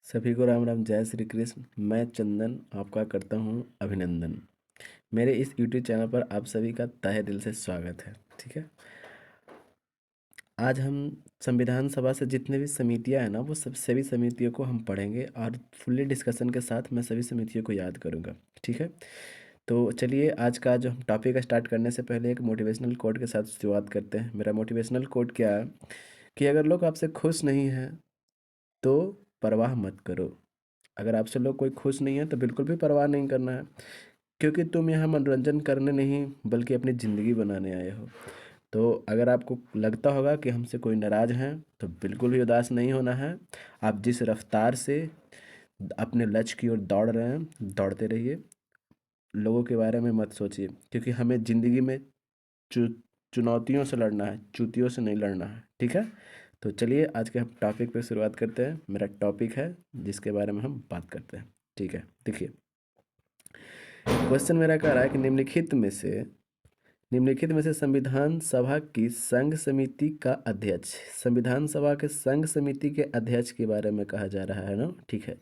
सभी को राम राम, जय श्री कृष्ण। मैं चंदन आपका करता हूँ अभिनंदन। मेरे इस यूट्यूब चैनल पर आप सभी का तहे दिल से स्वागत है। ठीक है, आज हम संविधान सभा से जितने भी समितियाँ हैं ना, वो सभी समितियों को हम पढ़ेंगे और फुल्ली डिस्कशन के साथ मैं सभी समितियों को याद करूँगा। ठीक है, तो चलिए आज का जो हम टॉपिक स्टार्ट करने से पहले एक मोटिवेशनल कोट के साथ शुरुआत करते हैं। मेरा मोटिवेशनल कोट क्या है कि अगर लोग आपसे खुश नहीं हैं तो परवाह मत करो। अगर आपसे लोग कोई खुश नहीं है तो बिल्कुल भी परवाह नहीं करना है, क्योंकि तुम यहाँ मनोरंजन करने नहीं बल्कि अपनी ज़िंदगी बनाने आए हो। तो अगर आपको लगता होगा कि हमसे कोई नाराज़ हैं तो बिल्कुल भी उदास नहीं होना है। आप जिस रफ्तार से अपने लक्ष्य की ओर दौड़ रहे हैं, दौड़ते रहिए। लोगों के बारे में मत सोचिए, क्योंकि हमें ज़िंदगी में चु चुनौतियों से लड़ना है, चुतियों से नहीं लड़ना है। ठीक है, तो चलिए आज के हम टॉपिक पे शुरुआत करते हैं। मेरा टॉपिक है जिसके बारे में हम बात करते हैं। ठीक है, देखिए क्वेश्चन मेरा कह रहा है कि निम्नलिखित में से संविधान सभा की संघ समिति का अध्यक्ष, संविधान सभा के संघ समिति के अध्यक्ष के बारे में कहा जा रहा है ना। ठीक है,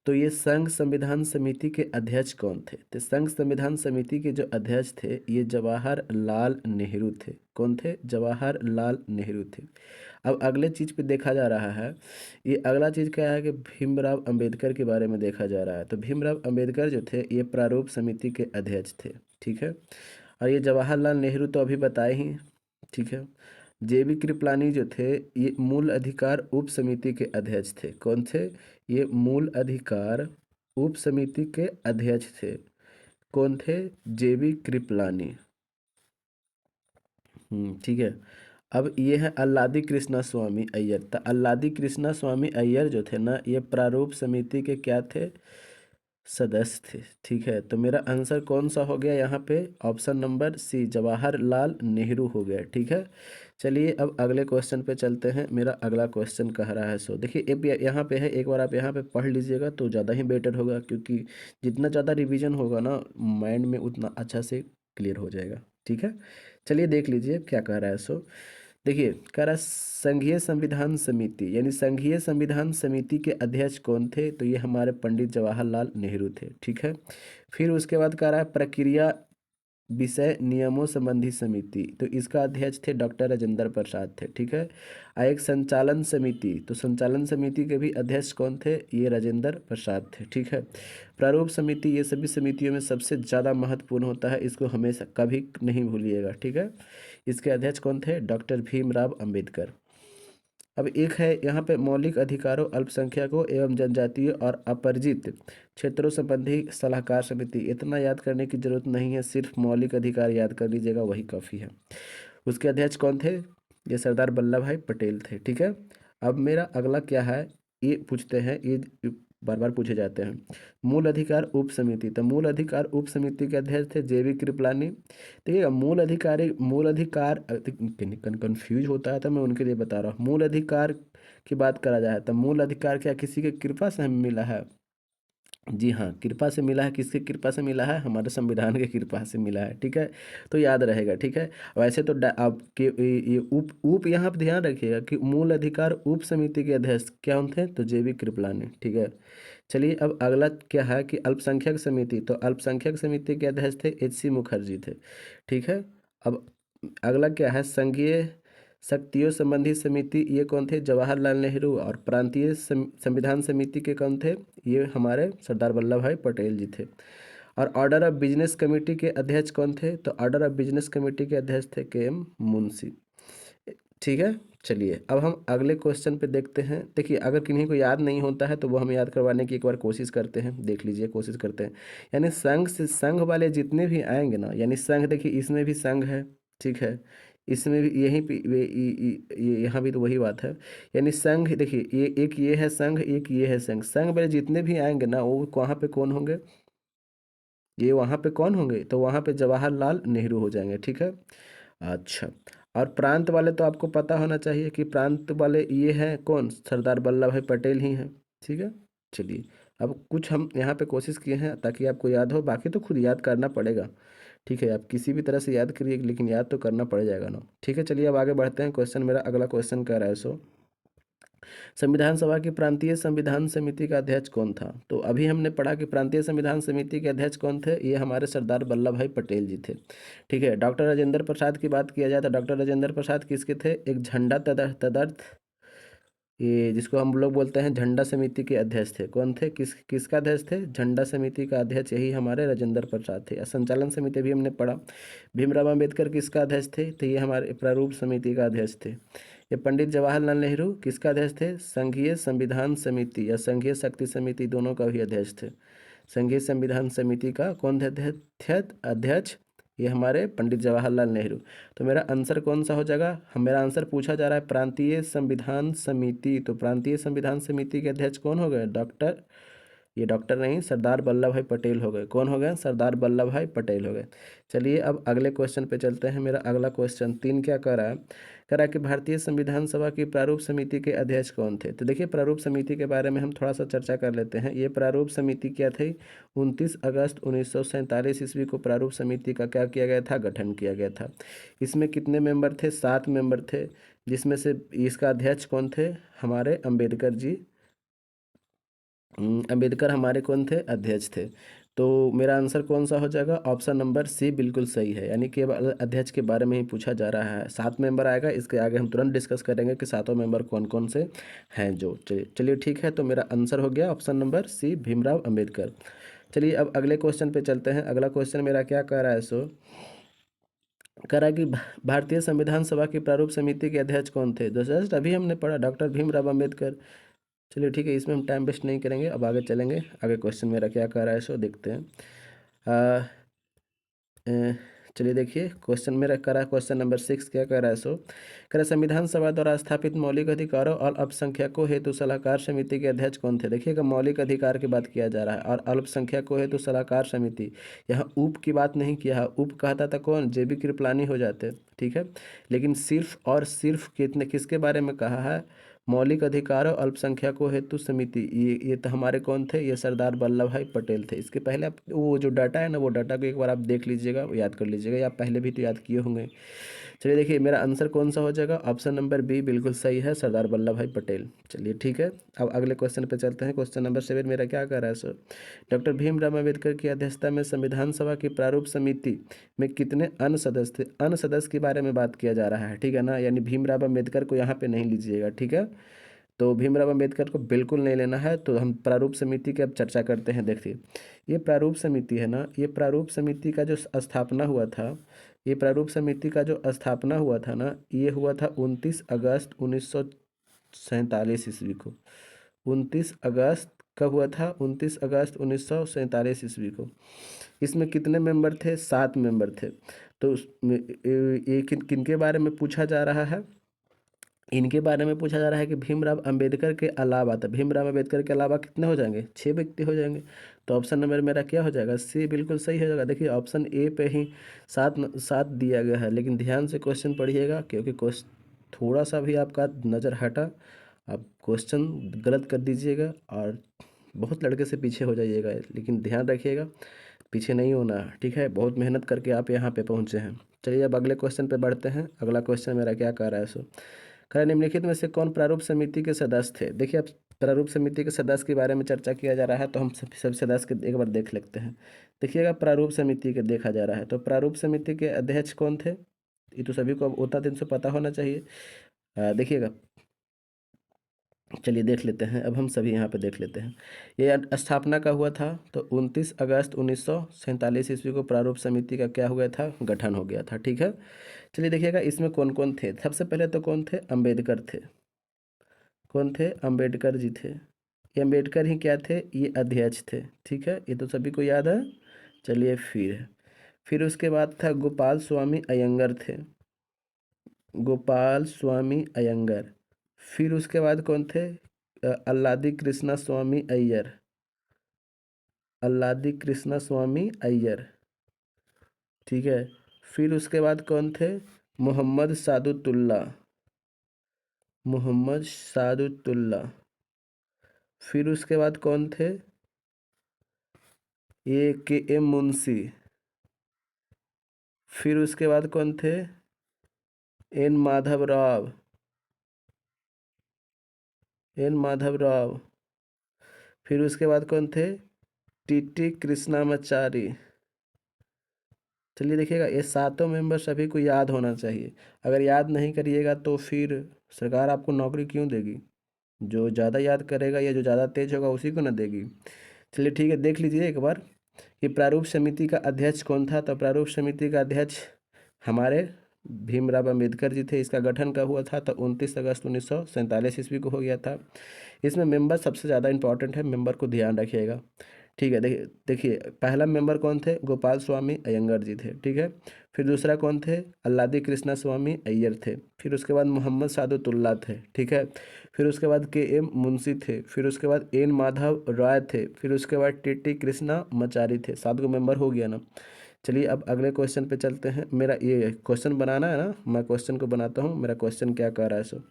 तो ये संघ संविधान समिति के अध्यक्ष कौन थे? तो संघ संविधान समिति के जो अध्यक्ष थे ये जवाहरलाल नेहरू थे। कौन थे? जवाहरलाल नेहरू थे। अब अगले चीज़ पे देखा जा रहा है, ये अगला चीज़ क्या है कि भीमराव अंबेडकर के बारे में देखा जा रहा है। तो भीमराव अंबेडकर जो थे ये प्रारूप समिति के अध्यक्ष थे। ठीक है, और ये जवाहरलाल नेहरू तो अभी बताए ही। ठीक है, जेबी कृपलानी जो थे ये मूल अधिकार उप समिति के अध्यक्ष थे। कौन थे? ये मूल अधिकार उप समिति के अध्यक्ष थे। कौन थे? जेबी कृपलानी। ठीक है, अब ये है अल्लादी कृष्णा स्वामी अय्यर। तो अल्लादी कृष्णा स्वामी अय्यर जो थे ना, ये प्रारूप समिति के क्या थे? सदस्य थे। ठीक है, तो मेरा आंसर कौन सा हो गया यहाँ पे? Option number C, Jawaharlal Nehru हो गया। ठीक है, चलिए अब अगले क्वेश्चन पे चलते हैं। मेरा अगला क्वेश्चन कह रहा है, सो देखिए अब यहाँ पे है, एक बार आप यहाँ पे पढ़ लीजिएगा तो ज़्यादा ही बेटर होगा, क्योंकि जितना ज़्यादा रिवीजन होगा ना माइंड में उतना अच्छा से क्लियर हो जाएगा। ठीक है, चलिए देख लीजिए क्या कह रहा है। सो देखिए कह रहा है संघीय संविधान समिति, यानी संघीय संविधान समिति के अध्यक्ष कौन थे? तो ये हमारे पंडित जवाहरलाल नेहरू थे। ठीक है, फिर उसके बाद कह रहा है प्रक्रिया विषय नियमों संबंधी समिति, तो इसका अध्यक्ष थे डॉक्टर राजेंद्र प्रसाद थे। ठीक है, एक संचालन समिति, तो संचालन समिति के भी अध्यक्ष कौन थे? ये राजेंद्र प्रसाद थे। ठीक है, प्रारूप समिति ये सभी समितियों में सबसे ज़्यादा महत्वपूर्ण होता है, इसको हमेशा कभी नहीं भूलिएगा। ठीक है, इसके अध्यक्ष कौन थे? डॉक्टर भीमराव अंबेडकर। अब एक है यहाँ पे मौलिक अधिकारों, अल्पसंख्यकों एवं जनजातीय और अपरिचित क्षेत्रों संबंधी सलाहकार समिति। इतना याद करने की जरूरत नहीं है, सिर्फ मौलिक अधिकार याद कर लीजिएगा, वही काफ़ी है। उसके अध्यक्ष कौन थे? ये सरदार वल्लभ भाई पटेल थे। ठीक है, अब मेरा अगला क्या है, ये पूछते हैं, ये बार बार पूछे जाते हैं। मूल अधिकार उप समिति, तो मूल अधिकार उप समिति के अध्यक्ष थे जेबी कृपलानी। देखिएगा मूल अधिकार कंफ्यूज होता है तो मैं उनके लिए बता रहा हूँ। मूल अधिकार की बात करा जाए तो मूल अधिकार क्या किसी के कृपा से हमें मिला है? जी हाँ, कृपा से मिला है। किसकी कृपा से मिला है? हमारे संविधान के कृपा से मिला है। ठीक है, तो याद रहेगा। ठीक है, वैसे तो आपके ये उप उप यहाँ पर ध्यान रखिएगा कि मूल अधिकार उप समिति के अध्यक्ष क्या थे? तो जेबी कृपलानी। ठीक है, चलिए अब अगला क्या है कि अल्पसंख्यक समिति, तो अल्पसंख्यक समिति के अध्यक्ष थे एच सी मुखर्जी थे। ठीक है, अब अगला क्या है संघीय शक्तियों संबंधी समिति, ये कौन थे? जवाहरलाल नेहरू। और प्रांतीय संविधान समिति के कौन थे? ये हमारे सरदार वल्लभ भाई पटेल जी थे। और ऑर्डर ऑफ बिजनेस कमेटी के अध्यक्ष कौन थे? तो ऑर्डर ऑफ बिजनेस कमेटी के अध्यक्ष थे के एम मुंशी। ठीक है, चलिए अब हम अगले क्वेश्चन पे देखते हैं। देखिए अगर किन्हीं को याद नहीं होता है तो वो हम याद करवाने की एक बार कोशिश करते हैं। देख लीजिए, कोशिश करते हैं। यानी संघ से संघ वाले जितने भी आएंगे ना, यानी संघ देखिए इसमें भी संघ है। ठीक है, इसमें भी यहीं पे यहाँ भी तो वही बात है। यानी संघ देखिए, ये एक ये है संघ, एक ये है संघ। संघ वाले जितने भी आएंगे ना वो वहाँ पे कौन होंगे? ये वहाँ पे कौन होंगे? तो वहाँ पे जवाहरलाल नेहरू हो जाएंगे। ठीक है, अच्छा। और प्रांत वाले तो आपको पता होना चाहिए कि प्रांत वाले ये हैं कौन? सरदार वल्लभ भाई पटेल ही हैं। ठीक है, चलिए अब कुछ हम यहाँ पे कोशिश किए हैं ताकि आपको याद हो, बाकी तो खुद याद करना पड़ेगा। ठीक है, आप किसी भी तरह से याद करिए, लेकिन याद तो करना पड़ जाएगा ना। ठीक है, चलिए अब आगे बढ़ते हैं। क्वेश्चन मेरा अगला क्वेश्चन कह रहा है, सो संविधान सभा की प्रांतीय संविधान समिति का अध्यक्ष कौन था? तो अभी हमने पढ़ा कि प्रांतीय संविधान समिति के अध्यक्ष कौन थे, ये हमारे सरदार वल्लभ भाई पटेल जी थे। ठीक है, डॉक्टर राजेंद्र प्रसाद की बात किया जाए तो डॉक्टर राजेंद्र प्रसाद किसके थे? एक झंडा तदर्थ, ये जिसको हम लोग बोलते हैं झंडा समिति के अध्यक्ष थे। कौन थे? किसका अध्यक्ष थे? झंडा समिति का अध्यक्ष यही हमारे राजेंद्र प्रसाद थे। संचालन समिति भी हमने पढ़ा। भीमराव अम्बेडकर किसका अध्यक्ष थे? तो ये हमारे प्रारूप समिति का अध्यक्ष थे। ये पंडित जवाहरलाल नेहरू किसका अध्यक्ष थे? संघीय संविधान समिति या संघीय शक्ति समिति दोनों का भी अध्यक्ष थे। संघीय संविधान समिति का कौन थे अध्यक्ष? ये हमारे पंडित जवाहरलाल नेहरू। तो मेरा आंसर कौन सा हो जाएगा? मेरा आंसर पूछा जा रहा है प्रांतीय संविधान समिति, तो प्रांतीय संविधान समिति के अध्यक्ष कौन हो गए? ये डॉक्टर नहीं, सरदार वल्लभ भाई पटेल हो गए। कौन हो गए? सरदार वल्लभ भाई पटेल हो गए। चलिए अब अगले क्वेश्चन पे चलते हैं। मेरा अगला क्वेश्चन 3 क्या कर रहा है? कह रहा है कि भारतीय संविधान सभा की प्रारूप समिति के अध्यक्ष कौन थे? तो देखिए प्रारूप समिति के बारे में हम थोड़ा सा चर्चा कर लेते हैं। ये प्रारूप समिति क्या थी? 29 अगस्त 1947 ईस्वी को प्रारूप समिति का क्या किया गया था? गठन किया गया था। इसमें कितने मेंबर थे? 7 मेंबर थे, जिसमें से इसका अध्यक्ष कौन थे? हमारे अम्बेडकर जी। अम्बेडकर हमारे कौन थे? अध्यक्ष थे। तो मेरा आंसर कौन सा हो जाएगा? ऑप्शन नंबर सी बिल्कुल सही है, यानी कि अध्यक्ष के बारे में ही पूछा जा रहा है। 7 मेंबर आएगा, इसके आगे हम तुरंत डिस्कस करेंगे कि सातों मेंबर कौन कौन से हैं जो। चलिए ठीक है, तो मेरा आंसर हो गया option number C, Bhimrao Ambedkar. चलिए अब अगले क्वेश्चन पे चलते हैं। अगला क्वेश्चन मेरा क्या कह रहा है? कह रहा है कि भारतीय संविधान सभा की प्रारूप समिति के अध्यक्ष कौन थे? जस्ट अभी हमने पढ़ा, डॉक्टर भीमराव अम्बेडकर। चलिए ठीक है, इसमें हम टाइम वेस्ट नहीं करेंगे, अब आगे चलेंगे। आगे क्वेश्चन मेरा क्या कह रहा है सो देखते हैं। अ, चलिए देखिए क्वेश्चन मेरा कह रहा है, क्वेश्चन नंबर 6 क्या कह रहा है सो कह रहा है संविधान सभा द्वारा स्थापित मौलिक अधिकारों और अल्पसंख्यकों हेतु सलाहकार समिति के अध्यक्ष कौन थे? देखिएगा मौलिक अधिकार की बात किया जा रहा है और अल्पसंख्यकों हेतु सलाहकार समिति, यहाँ उप की बात नहीं किया है। उप कहता था कौन? जेबी कृपलानी हो जाते। ठीक है, लेकिन सिर्फ और सिर्फ कितने किसके बारे में कहा है? मौलिक अधिकारों अल्पसंख्यकों हेतु समिति। ये तो हमारे कौन थे? ये सरदार वल्लभ भाई पटेल थे। इसके पहले आप वो जो डाटा है ना, वो डाटा को एक बार आप देख लीजिएगा, याद कर लीजिएगा, या आप पहले भी तो याद किए होंगे। चलिए देखिए मेरा आंसर कौन सा हो जाएगा? ऑप्शन नंबर बी बिल्कुल सही है, सरदार वल्लभ भाई पटेल। चलिए ठीक है, अब अगले क्वेश्चन पे चलते हैं। क्वेश्चन नंबर 7 मेरा क्या कर रहा है सर? डॉक्टर भीमराव अम्बेडकर की अध्यक्षता में संविधान सभा की प्रारूप समिति में कितने अन्य सदस्य थे? अन्य सदस्य के बारे में बात किया जा रहा है, ठीक है ना, यानी भीमराव अम्बेडकर को यहाँ पे नहीं लीजिएगा। ठीक है, तो भीमराव अम्बेडकर को बिल्कुल नहीं लेना है। तो हम प्रारूप समिति की अब चर्चा करते हैं। देखिए ये प्रारूप समिति है ना, ये प्रारूप समिति का जो स्थापना हुआ था, ये प्रारूप समिति का जो स्थापना हुआ था ना, ये हुआ था 29 अगस्त 1947 ईस्वी को। 29 अगस्त कब हुआ था? 29 अगस्त 1947 ईस्वी को। इसमें कितने मेंबर थे? 7 मेंबर थे। तो ये किन किन के बारे में पूछा जा रहा है? इनके बारे में पूछा जा रहा है कि भीमराव अंबेडकर के अलावा, तो भीमराव अंबेडकर के अलावा कितने हो जाएंगे? 6 व्यक्ति हो जाएंगे। तो ऑप्शन नंबर मेरा क्या हो जाएगा? सी बिल्कुल सही हो जाएगा। देखिए ऑप्शन ए पे ही सात सात दिया गया है, लेकिन ध्यान से क्वेश्चन पढ़िएगा, क्योंकि क्वेश्चन थोड़ा सा भी आपका नज़र हटा, आप क्वेश्चन गलत कर दीजिएगा और बहुत लड़के से पीछे हो जाइएगा। लेकिन ध्यान रखिएगा, पीछे नहीं होना, ठीक है। बहुत मेहनत करके आप यहाँ पे पहुँचे हैं। चलिए अब अगले क्वेश्चन पे बढ़ते हैं। अगला क्वेश्चन मेरा क्या कह रहा है सो खैर निम्नलिखित में से कौन प्रारूप समिति के सदस्य थे? देखिए अब प्रारूप समिति के सदस्य के बारे में चर्चा किया जा रहा है, तो हम सब सदस्य के एक बार देख लेते हैं। देखिएगा प्रारूप समिति के देखा जा रहा है, तो प्रारूप समिति के अध्यक्ष कौन थे? ये तो सभी को अब उतना दिन से पता होना चाहिए। देखिएगा, चलिए देख लेते हैं, अब हम सभी यहाँ पे देख लेते हैं। ये स्थापना का हुआ था, तो 29 अगस्त 1947 ईस्वी को प्रारूप समिति का क्या हो गया था? गठन हो गया था। ठीक है, चलिए देखिएगा इसमें कौन कौन थे। सबसे पहले तो कौन थे? अम्बेडकर थे। कौन थे? अम्बेडकर जी थे। ये अम्बेडकर ही क्या थे? ये अध्यक्ष थे। ठीक है, ये तो सभी को याद है। चलिए फिर उसके बाद था गोपाल स्वामी अयंगर थे। गोपाल स्वामी अयंगर। फिर उसके बाद कौन थे? अल्लादी कृष्णा स्वामी अय्यर। अल्लादी कृष्णा स्वामी अय्यर। ठीक है, फिर उसके बाद कौन थे? मोहम्मद सादुतुल्ला। मोहम्मद सादुतुल्ला। फिर उसके बाद कौन थे? ये के एम मुंशी। फिर उसके बाद कौन थे? एन माधव राव। एन माधव राव। फिर उसके बाद कौन थे? टीटी कृष्णामाचारी। चलिए देखिएगा, ये सातों मेंबर सभी को याद होना चाहिए। अगर याद नहीं करिएगा तो फिर सरकार आपको नौकरी क्यों देगी? जो ज़्यादा याद करेगा या जो ज़्यादा तेज होगा उसी को ना देगी। चलिए ठीक है, देख लीजिए एक बार कि प्रारूप समिति का अध्यक्ष कौन था। तो प्रारूप समिति का अध्यक्ष हमारे भीमराव अंबेडकर जी थे। इसका गठन कब हुआ था? तो 29 अगस्त 1947 ईस्वी को हो गया था। इसमें मेंबर सबसे ज़्यादा इंपॉर्टेंट है, मेंबर को ध्यान रखिएगा। ठीक है, देखिए देखिए, पहला मेंबर कौन थे? गोपाल स्वामी अयंगर जी थे। ठीक है। फिर दूसरा कौन थे? अल्लादी कृष्णा स्वामी अय्यर थे। फिर उसके बाद मोहम्मद सादुतुल्ला थे। ठीक है। फिर उसके बाद के एम मुंशी थे। फिर उसके बाद एन माधव राय थे। फिर उसके बाद टीटी कृष्णा मचारी थे। 7 गो मेंबर हो गया ना। चलिए अब अगले क्वेश्चन पे चलते हैं। मेरा ये क्वेश्चन बनाना है ना, मैं क्वेश्चन को बनाता हूँ। मेरा क्वेश्चन क्या कह रहा है? सो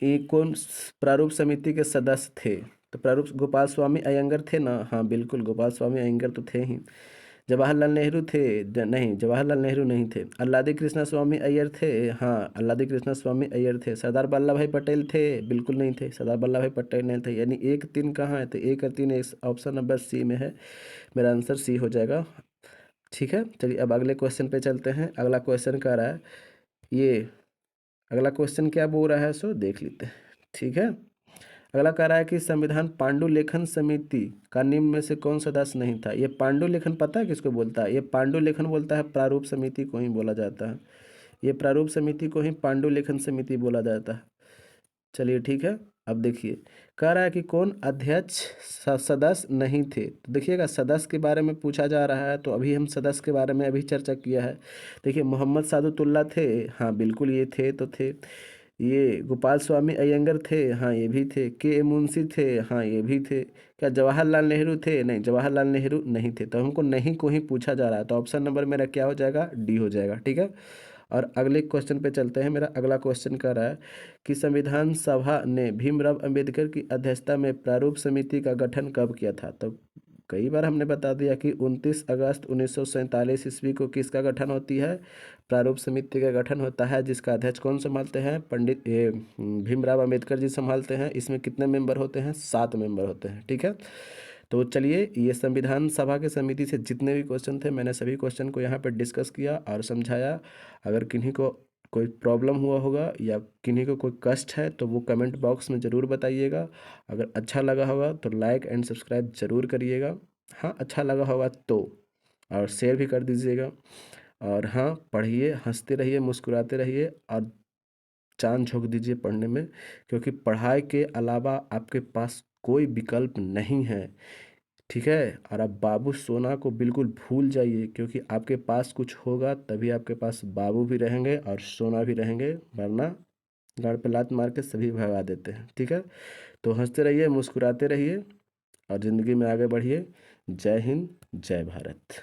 ये कौन प्रारूप समिति के सदस्य थे? तो प्रारूप गोपाल स्वामी अयंगर थे ना। हाँ बिल्कुल, गोपाल स्वामी अयंगर तो थे ही। जवाहरलाल नेहरू थे? नहीं, जवाहरलाल नेहरू नहीं थे। अल्लादी कृष्णा स्वामी अय्यर थे? हाँ, अल्लादी कृष्णा स्वामी अय्यर थे। सरदार वल्लभ भाई पटेल थे? बिल्कुल नहीं थे, सरदार वल्लभ भाई पटेल नहीं थे। यानी 1 3 कहाँ है? तो 1 और 3 इस ऑप्शन नंबर सी में है। मेरा आंसर सी हो जाएगा। ठीक है, चलिए अब अगले क्वेश्चन पे चलते हैं। अगला क्वेश्चन कह रहा है ये, अगला क्वेश्चन क्या बोल रहा है सो देख लेते हैं। ठीक है। अगला कह रहा है कि संविधान पांडुलेखन समिति का निम्न में से कौन सदस्य नहीं था? ये पांडुलेखन पता है किसको बोलता है? ये पांडुलेखन बोलता है प्रारूप समिति को ही बोला जाता है। ये प्रारूप समिति को ही पांडुलेखन समिति बोला जाता है। चलिए ठीक है। अब देखिए, कह रहा है कि कौन अध्यक्ष सदस्य नहीं थे। तो देखिएगा, सदस्य के बारे में पूछा जा रहा है, तो अभी हम सदस्य के बारे में अभी चर्चा किया है। देखिए, मोहम्मद सादुतुल्ला थे? हाँ बिल्कुल, ये थे तो थे। ये गोपाल स्वामी अयंगर थे? हाँ ये भी थे। के एम मुंशी थे? हाँ ये भी थे। क्या जवाहरलाल नेहरू थे? नहीं, जवाहरलाल नेहरू नहीं थे। तो हमको नहीं को ही पूछा जा रहा है, तो ऑप्शन नंबर मेरा क्या हो जाएगा? डी हो जाएगा। ठीक है। और अगले क्वेश्चन पे चलते हैं। मेरा अगला क्वेश्चन कर रहा है कि संविधान सभा ने भीमराव अंबेडकर की अध्यक्षता में प्रारूप समिति का गठन कब किया था? तो कई बार हमने बता दिया कि 29 अगस्त 1947 ईस्वी को किसका गठन होती है? प्रारूप समिति का गठन होता है, जिसका अध्यक्ष कौन संभालते हैं? पंडित भीमराव अंबेडकर जी संभालते हैं। इसमें कितने मेंबर होते हैं? 7 मेंबर होते हैं। ठीक है। तो चलिए, ये संविधान सभा के समिति से जितने भी क्वेश्चन थे, मैंने सभी क्वेश्चन को यहाँ पर डिस्कस किया और समझाया। अगर किन्हीं को कोई प्रॉब्लम हुआ होगा या किन्हीं को कोई कष्ट है तो वो कमेंट बॉक्स में ज़रूर बताइएगा। अगर अच्छा लगा होगा तो लाइक एंड सब्सक्राइब ज़रूर करिएगा। हाँ, अच्छा लगा होगा तो, और शेयर भी कर दीजिएगा। और हाँ, पढ़िए, हंसते रहिए, मुस्कुराते रहिए और चाँद झोंक दीजिए पढ़ने में, क्योंकि पढ़ाई के अलावा आपके पास कोई विकल्प नहीं है। ठीक है। और आप बाबू सोना को बिल्कुल भूल जाइए, क्योंकि आपके पास कुछ होगा तभी आपके पास बाबू भी रहेंगे और सोना भी रहेंगे, वरना गाड़ पे लात मार के सभी भगा देते हैं। ठीक है। तो हंसते रहिए, मुस्कुराते रहिए और ज़िंदगी में आगे बढ़िए। जय हिंद, जय भारत।